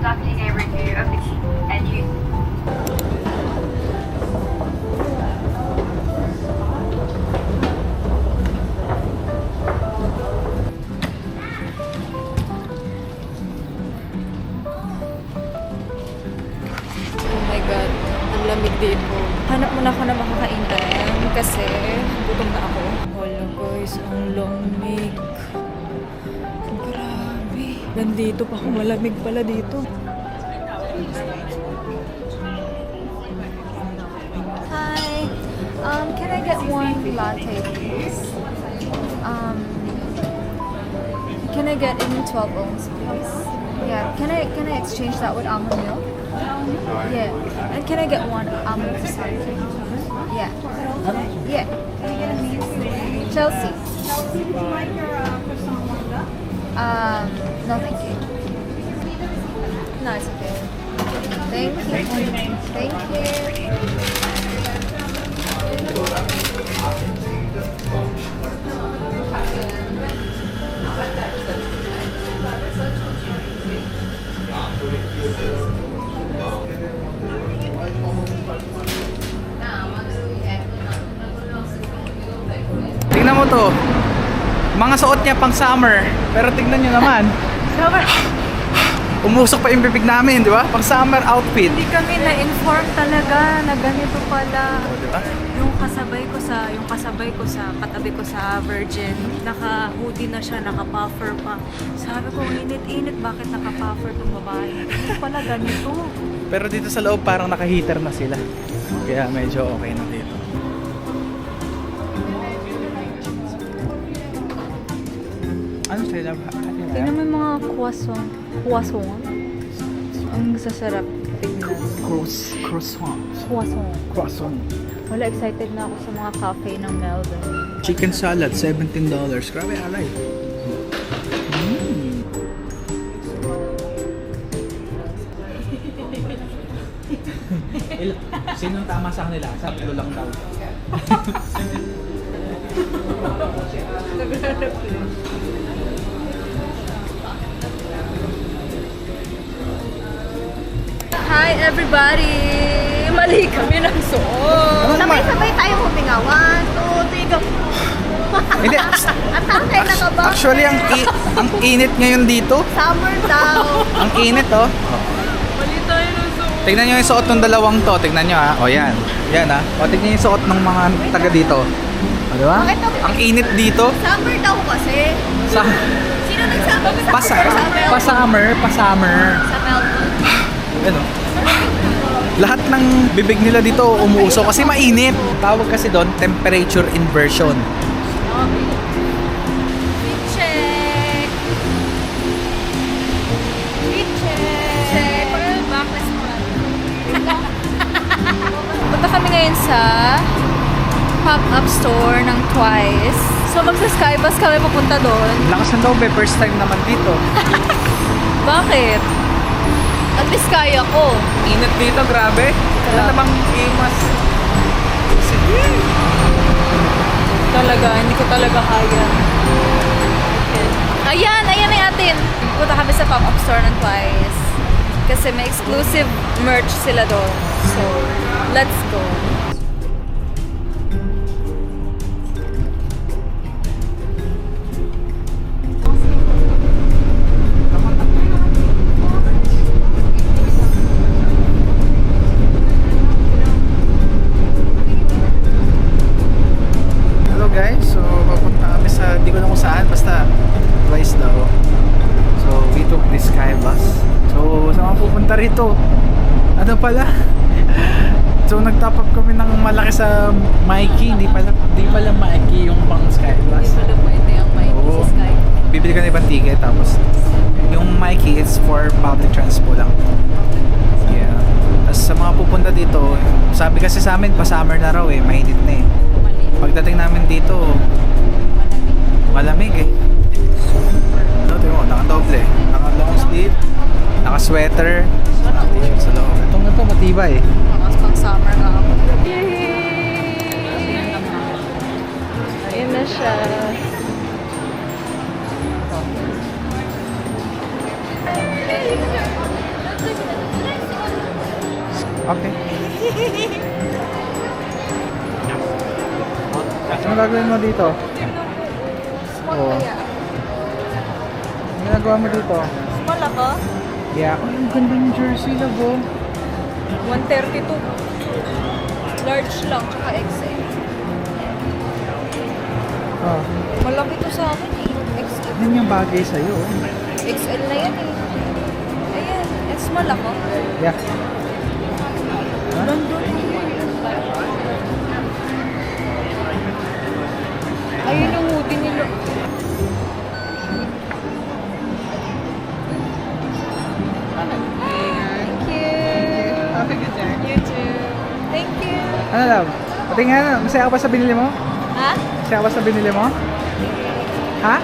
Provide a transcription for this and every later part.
conducting a review of the key and you. Oh my God, ang lamig dito. Hanap muna ako na makakainan kasi gutom na ako. Wala guys, ang lamig. Grabe. Nandito pa ako, malamig pala dito. Hi, can I get one latte please? Can I get in 12 ounce please? Yeah, can I exchange that with almond milk? Yeah. And can I get one almond croissant? Yeah. Yeah. Can I get a medium? Chelsea. Would you like your croissant warmed up? No, thank you. No, it's okay. Thank you. Thank you. Tingnan mo to. Mga suot niya pang summer. Pero tingnan nyo naman. Summer. Umusok pa yung bibig namin, di ba? Pang summer outfit. Hindi kami na-inform talaga na ganito pala. Di ba? Yung kasabay ko sa katabi ko sa Virgin, naka-hoodie na siya, naka-puffer pa. Sabi ko, init-init, bakit naka-puffer tong babae? Hindi pala ganito. Pero dito sa loob parang naka-heater na sila. Kaya medyo okay na dito. Ano sila ba? Tingnan mo yung mga croissant. Croissant? Ang sasarap tingnan. Croissant. Croissant. Wala, excited na ako sa mga cafe ng Melbourne. Chicken salad, $17. Grabe, alay. Sinong tama sa kanila? Sablo lang daw. Hi everybody! Mali kami ng suot. Sabay-sabay tayong huminga. 1, 2, 3, go. Hindi. At tayo nakaba. Actually, ang init ngayon dito. Summer daw. Ang init, oh. Mali tayo ng suot. Tignan nyo yung suot ng dalawang to. Tignan nyo, ha. O, yan. Yan, ha. O, tignan nyo yung suot ng mga taga dito. O, di ba? Bakit to? Ang init dito. Summer daw kasi. Sa, Sino nagsabi sa pa-summer. Sa Melbourne. Ano? Lahat ng bibig nila dito umuuso kasi mainit. Tawag kasi doon, temperature inversion. Check! Check! Backless mo lang. Punta kami ngayon sa pop-up store ng Twice. So magsa-skybus kami papunta doon. Lakas ng loob, first time naman dito. Bakit? At least kaya ko. Init dito, grabe. Wala namang imas. Talaga, hindi ko talaga kaya. Ayan na atin. Punta kami sa pop-up store ng Twice. Kasi may exclusive merch sila doon. So, let's go. Hello guys, so papunta kami sa, di ko na kung saan, basta Twice daw. So we took this Sky bus. So saan ka pupunta rito? Ano pala? So nagtap up kami ng malaki sa Mikey, di pala Mikey yung pang Sky bus. Hindi pala pwede ang Mikey Oo. sa Sky. Bibili ka na ibang ticket, tapos yung Mikey is for public transport lang. Yeah. Tapos sa mga pupunta dito, sabi kasi sa amin pa summer na raw eh, mainit na eh. Pagdating namin dito, malamig eh. Ano, tingnan mo, naka-doble, naka-long sleeve, naka-sweater, naka-t-shirt sa loob. Itong na to, matibay eh. Mas pang summer nga ako. Ayun na siya. Okay. Ano gagawin mo dito? Small Oo. kaya. Ano ginagawa mo dito? Small ako? Yeah. Oh, yung gandang jersey na bo. 132. Large lang, tsaka XL. Oh. Malaki to sa akin eh. XL. Yan yung bagay sa'yo. Oh. XL na yan eh. Ayan, small ako. Yeah. Nandun eh. Ayun yung hoodie nila. Thank you. Have a good day. You too. Thank you. Ano love? Pati nga, masaya ka ba sa binili mo? Ha? Masaya ka ba sa binili mo? Ha?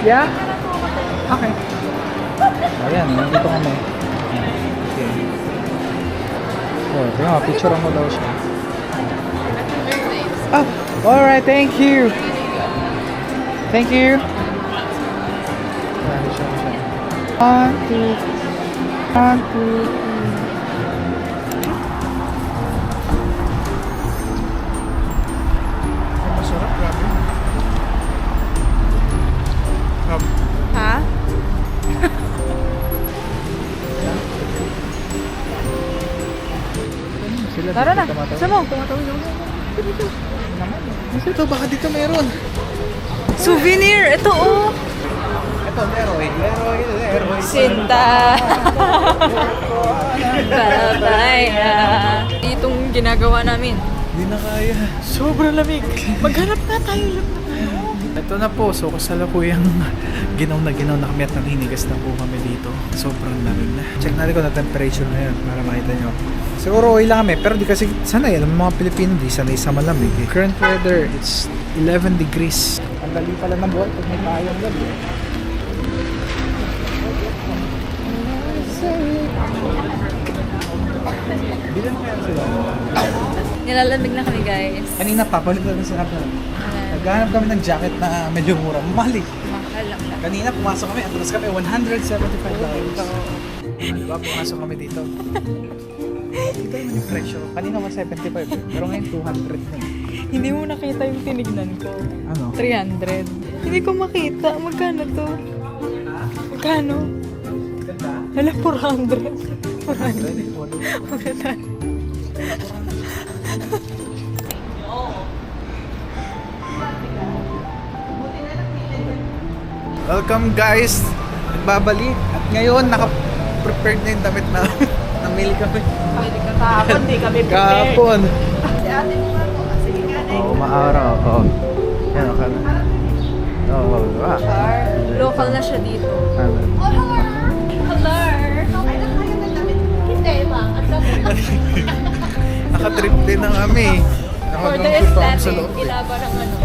Yeah? Okay. Ayan, nandito kami. Okay. Oh, tingnan, picture mo daw siya. Oh, alright, thank you. Thank you. Ayan, siya. 1, 2, 3. Ay, masarap, grabe. Ha? Sila Tara na. dito tumatawid. Saan mo? Kasi ito, baka dito meron. Souvenir! Ito oh! Ito, Leroy. Sinta! Babay na! Itong ginagawa namin. Hindi na kaya. Sobrang lamig. Maghanap na tayo. Ito na po. So, kasalukuyang ginaw na kami at naninigas na po kami dito. Sobrang lamig na. Check natin kung na temperature na yun para makita nyo. Siguro okay lang kami. Pero di kasi sanay. Alam mo mga Pilipino, di sanay sa malamig. Eh. Current weather, it's 11 degrees. Ang dali pala ng buhay pag may tayong gabi. Bilan kaya sila? Nilalamig na kami guys. Kanina pa, balik na sa kapal. Naghahanap kami ng jacket na medyo mura. Mahal eh. Mahal lang siya. Kanina pumasok kami, atras kami, $175. Diba, pumasok kami dito. Ito naman yung presyo. Kanina 175 eh. Pero ngayon 200 na eh. Hindi mo nakita yung tinignan ko. Ano? 300. Hindi ko makita. Magkano to? Magkano? Ganda. Hala, 400. 400. Welcome guys! Nagbabalik. At ngayon, naka-prepared na yung damit na namili kami. Kahapon, di kami Kahapon. Oo, maaraw. Oo. Yan, okay na. Oo, Local na siya dito. Ano? Hello! Hindi, ma. Nakatrip din na kami. For the Nakagamit pa ako sa aesthetic, loob eh. kilaba ng ano.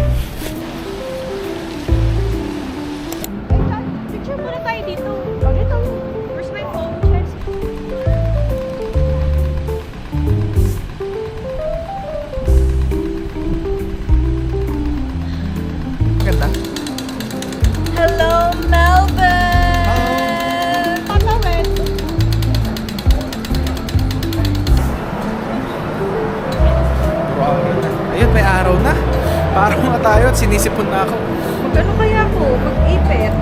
Picture muna tayo dito. Dito. Where's my phone, Chess? Ganda. Hello, Melbourne! Tatawid. Ayun, may araw na. Parang nga tayo at sinisipon na ako. Magkano kaya ako? Mag-ipit?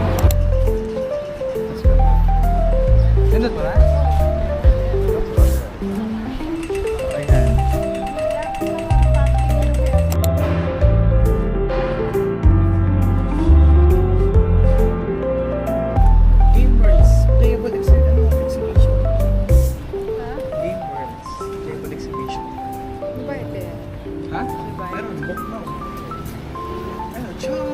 Nandun mo na? Ayan. Game Worlds. Playable exhibition. Game Worlds. Playable exhibition. Pwede. Ha? Meron, book na. Ano, choo!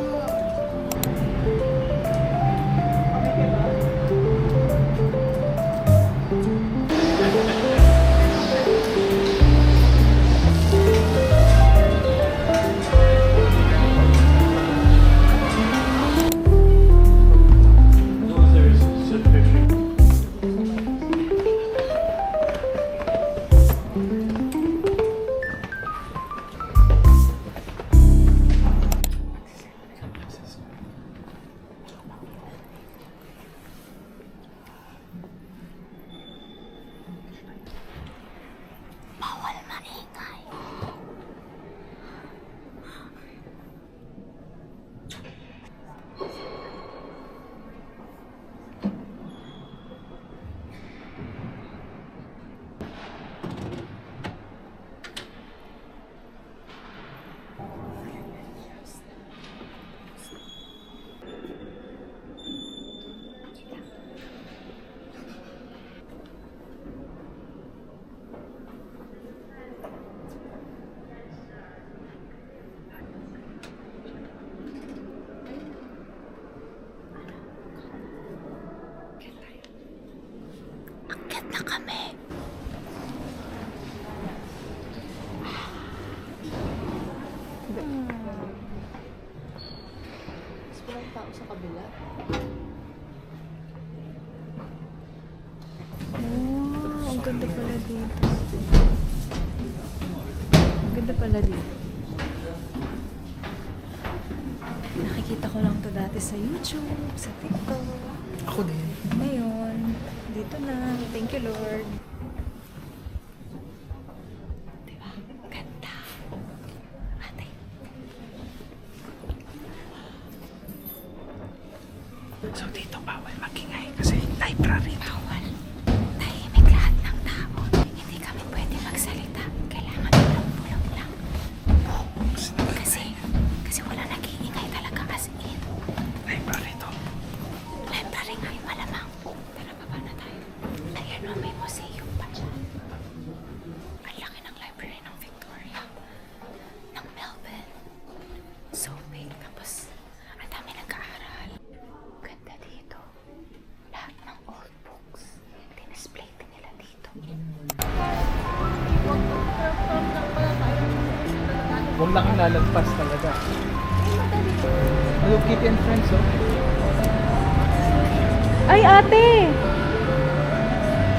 tao sa kabila. Oh, ang ganda pala dito. Ang ganda pala dito. Nakikita ko lang to dati sa YouTube, sa TikTok. Ako din. Ngayon, dito na. Thank you, Lord. Diba? Ganda. Ate. So dito bawal magingay kasi library. Bawal. Tahimik lahat ng tao. Hindi kami pwede magsalita. Kailangan tulong-tulong lang. Kasi wala nag-iingay talaga as in. Library to. Library nga yung malamang. Tara, baba na tayo. Ayan o, may museum pa dyan. Ang laki ng library ng Victoria. Ng Melbourne. So big. Tapos, ang dami nag-aaral. Ganda dito. Lahat ng old books. Dinisplay din nila dito. Huwag na kang lalagpas talaga. Hello Kitty and Friends, oh. Ay, ate!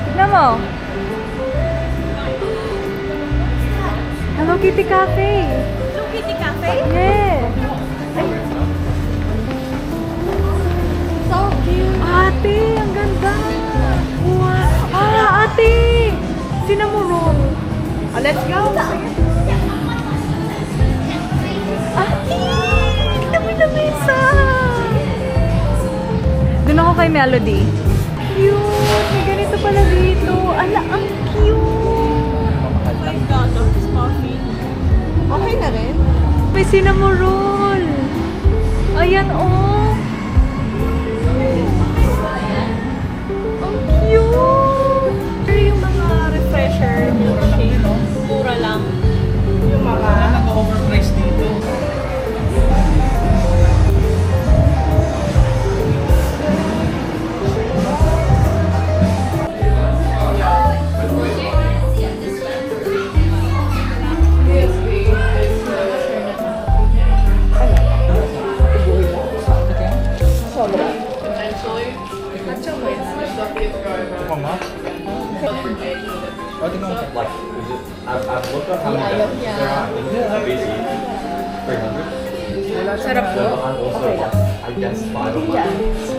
Tignan mo. Hello Kitty Cafe. Hello Kitty Cafe? Yeah. So cute! Ate, ang ganda. Wow. Ah, ate! Sinamurong. Ah, let's go. Ate! Kita mo na mesa. Doon ako kay Melody. Cute! May ganito pala dito. Ala, ang cute! My God, this coffee. Okay na rin? May cinnamon roll. Ayan, oh. Ang cute! Pero yung mga refresher, milkshake, mura lang. Yung mga... Naka-overpriced dito. Mama? O, tingnan mo. Like, is it, I've looked up how many bedrooms there are. It's busy. 300. Sarap po. So I'm also, I guess, 5 of my.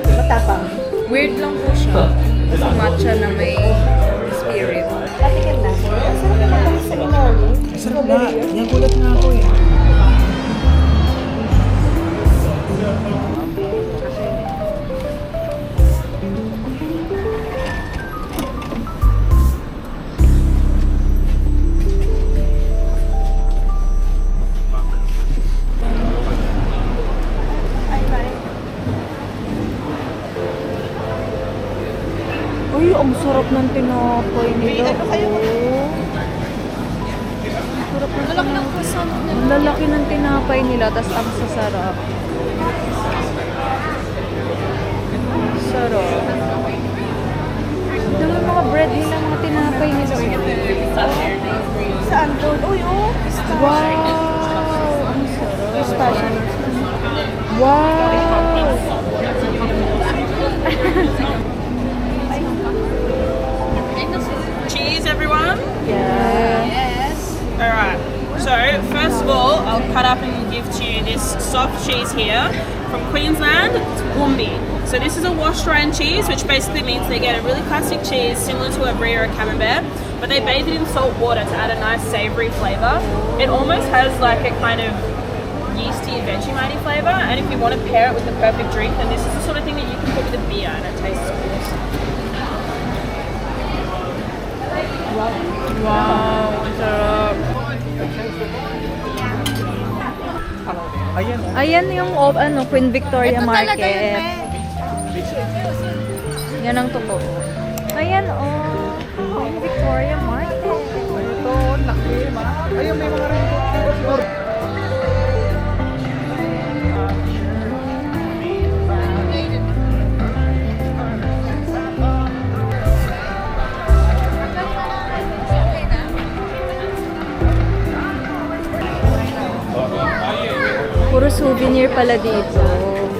Matapang. Weird lang po siya. Sa matcha na may spirit. Patikin na. Sarap naman sa inoli. Sarap na. Yan, gulat nga ako eh. Uy, ang sarap ng tinapay nila. Ano kayo? Sarap ng lalaki ng croissant. Ang lalaki ng tinapay nila, tas ang sasarap. Sarap. Dami mga bread nila, mga tinapay nila. Saan doon? Uy, oh. Wow! Ang sarap. Wow! Cheese, everyone. Yeah. Alright, so first of all, I'll cut up and give to you this soft cheese here from Queensland. It's Woombie. So this is a wash rind cheese, which basically means they get a really classic cheese similar to a brie or a camembert, but they bathe it in salt water to add a nice savoury flavour. It almost has like a kind of yeasty Vegemite flavour, and if you want to pair it with the perfect drink, then this is the sort of thing that you can put with a beer and it tastes awesome. Wow! Ang sarap. Ayan, oh. Ayan yung Queen Victoria Market. Yan ang totoo. Ayan, Queen Victoria Market. Ito, laki. Ayun, may mga rin. Puro souvenir pala dito.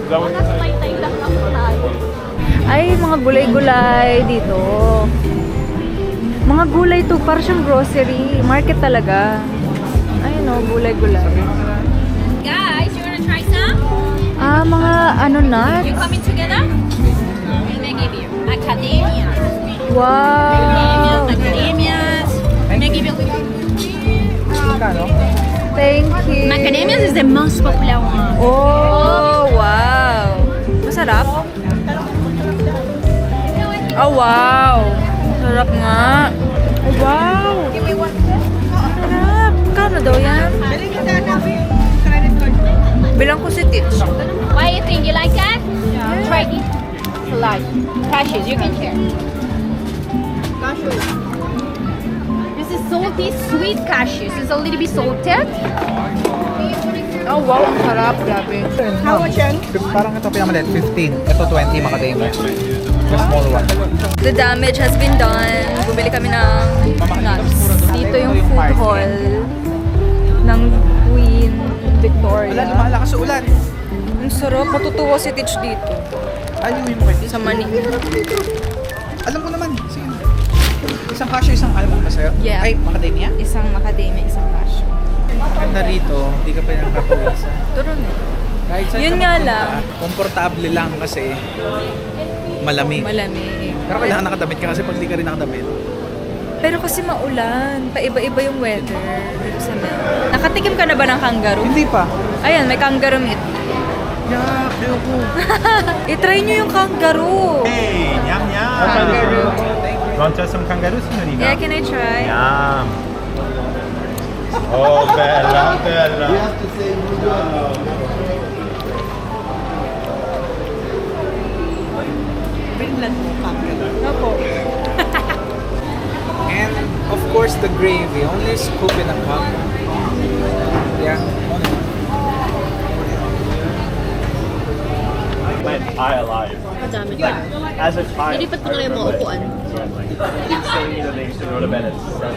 that what you're saying? Ay, mga gulay-gulay dito. Mga gulay to, parang siyang grocery. Market talaga. Ayun o, gulay-gulay. Guys, you wanna try some? Ah, mga ano nuts. You coming together? And they give you macadamia. Wow. Macadamias. And they give you Kano? Thank you. macadamias is the most popular one. Oh, wow. Masarap? Oh, wow. Sarap nga. Oh, wow. Sarap. Kano daw yan? Bilang ko si Tits. What do you think? You like that? Try it. Like cashews, you can share. This is salty, sweet cashews. It's a little bit salted. Oh, wow. Ang sarap. Grabe. How much yan? Parang ito pinamaliit, 15. Ito 20 macadamia. The small one. The damage has been done. Bumili kami ng nuts. Dito yung food hall ng Queen Wala, Victoria. lumalakas sa ulan. Ang sarap. Matutuwa si Titch dito. Aliwin mo kayo. Sa Manila. Alam ko naman. Sige. Isang cashew, isang alam mo ba sa'yo? Yeah. Ay, macadamia? Isang macadamia, isang cashew. Maganda rito, hindi ka pa nagpapawisan. Turo na. Kahit saan Yun ka nga magpunta, lang. komportable lang kasi malamig. Malamig. Pero kailangan nakadamit ka kasi pag di ka rin nakadamit. Pero kasi maulan. Paiba-iba yung weather. Dito sa Mel. Nakatikim ka na ba ng kangaroo? Hindi pa. Ayan, may kangaroo meat. Yak, ayoko. I-try nyo yung kangaroo. Hey, yum yum. Kangaroo. You want to try some kangaroo, signorina? Yeah, can I try? Yum. Oh, bella, bella. Opo. And of course the gravy, only scoop in a cup. Yeah, only. My entire life. As a child, Ilipat ko na yung mga upuan. saying that they used to go to bed at 7.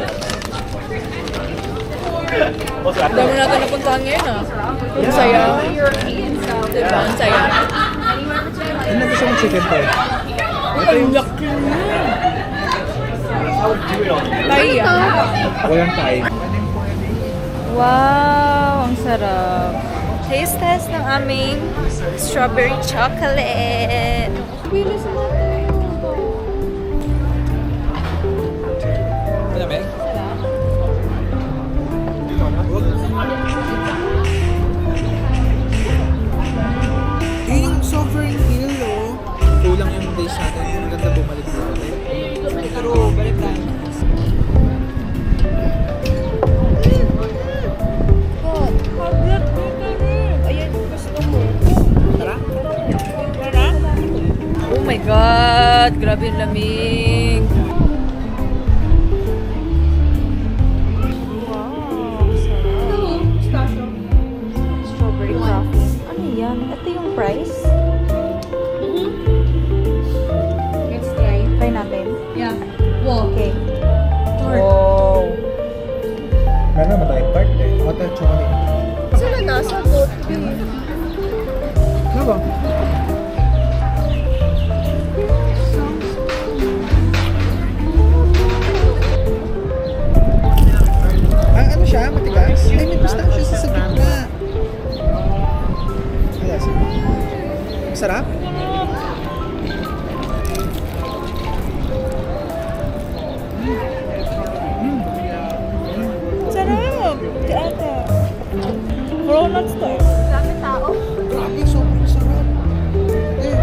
What's that? Dami natin napuntahan ngayon ah. Ang saya. Diba? Ang saya. Ano gusto mong chicken to? Ang laki na. Kaya. Walang time. Wow, ang sarap. Taste test ng aming strawberry chocolate. Bilis natin. Ano ba? Yung sovereign hill, oh. Kulang yung days natin. Maganda bumalik dito. Pero, balik tayo. Ayan, gusto mo. Tara? Tara? Oh my God! Grabe yung lamig. Wow, sarap. Strawberry coffee. Ano yan? Ito yung price? Let's try. Try natin. Yeah. Wow. Okay. Wow. Meron naman tayong tart eh. Hotel chocolate. Sila nasa boat. Ano ba? Ah, ano siya? Matigas? Ay, may pistachio siya sa gitna. Kaya sige. Masarap? Sarap! Di ata. Cronuts to. Dami tao. Grabe, sobrang sarap. Eh.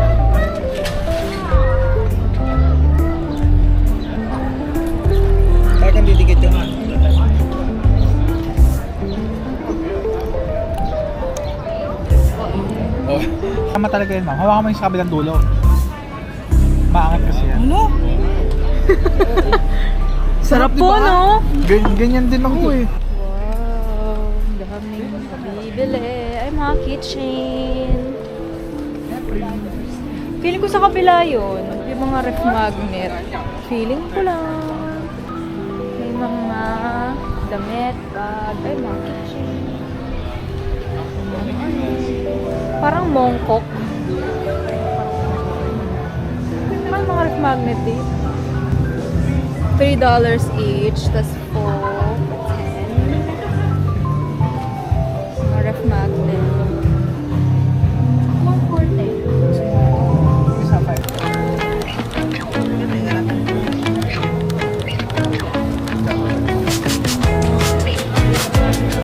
Talagang didikit yun. Oh. Tama talaga yun, ma'am. Hawakan mo yung sa kabilang dulo. Maangat kasi yan. Ano? Sarap po, no? Ganyan din ako eh. Wow, daming mabibili. Ay, mga kitchen. Feeling ko sa kabila yun. Yung mga ref magnet. Feeling ko lang. May mga damit, bag. Ay, mga kitchen. Parang mongkok. Mahal mga ref magnet dito. $3 each, tas